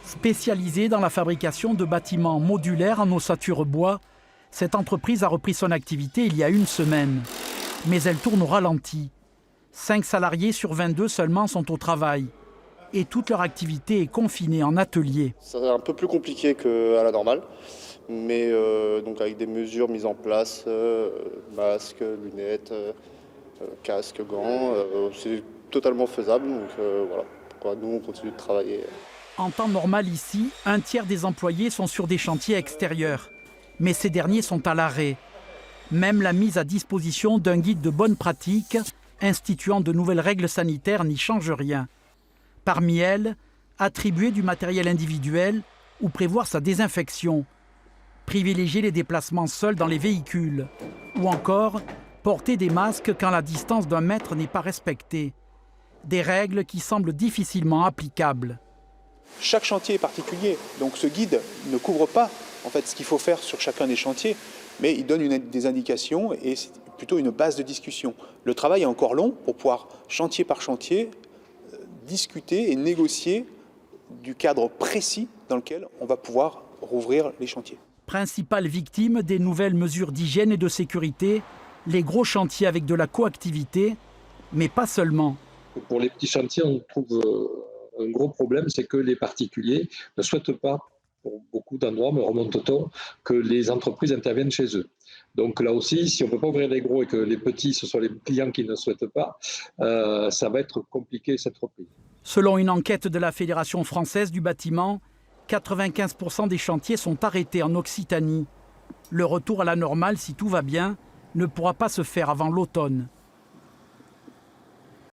Spécialisée dans la fabrication de bâtiments modulaires en ossature bois, cette entreprise a repris son activité il y a une semaine. Mais elle tourne au ralenti. 5 salariés sur 22 seulement sont au travail. Et toute leur activité est confinée en atelier. C'est un peu plus compliqué qu'à la normale, mais donc avec des mesures mises en place, masques, lunettes, casques, gants, c'est totalement faisable. Donc voilà, pourquoi nous on continue de travailler. En temps normal ici, un tiers des employés sont sur des chantiers extérieurs. Mais ces derniers sont à l'arrêt. Même la mise à disposition d'un guide de bonne pratique instituant de nouvelles règles sanitaires n'y change rien. Parmi elles, attribuer du matériel individuel ou prévoir sa désinfection, privilégier les déplacements seuls dans les véhicules, ou encore porter des masques quand la distance d'1 mètre n'est pas respectée. Des règles qui semblent difficilement applicables. Chaque chantier est particulier, donc ce guide ne couvre pas en fait, ce qu'il faut faire sur chacun des chantiers, mais il donne des indications et c'est plutôt une base de discussion. Le travail est encore long pour pouvoir, chantier par chantier, discuter et négocier du cadre précis dans lequel on va pouvoir rouvrir les chantiers. Principales victimes des nouvelles mesures d'hygiène et de sécurité, les gros chantiers avec de la coactivité, mais pas seulement. Pour les petits chantiers, on trouve un gros problème, c'est que les particuliers ne souhaitent pas, pour beaucoup d'endroits, me remonte-t-on, que les entreprises interviennent chez eux. Donc là aussi, si on ne peut pas ouvrir les gros et que les petits, ce sont les clients qui ne souhaitent pas, ça va être compliqué cette reprise. Selon une enquête de la Fédération française du bâtiment, 95% des chantiers sont arrêtés en Occitanie. Le retour à la normale, si tout va bien, ne pourra pas se faire avant l'automne.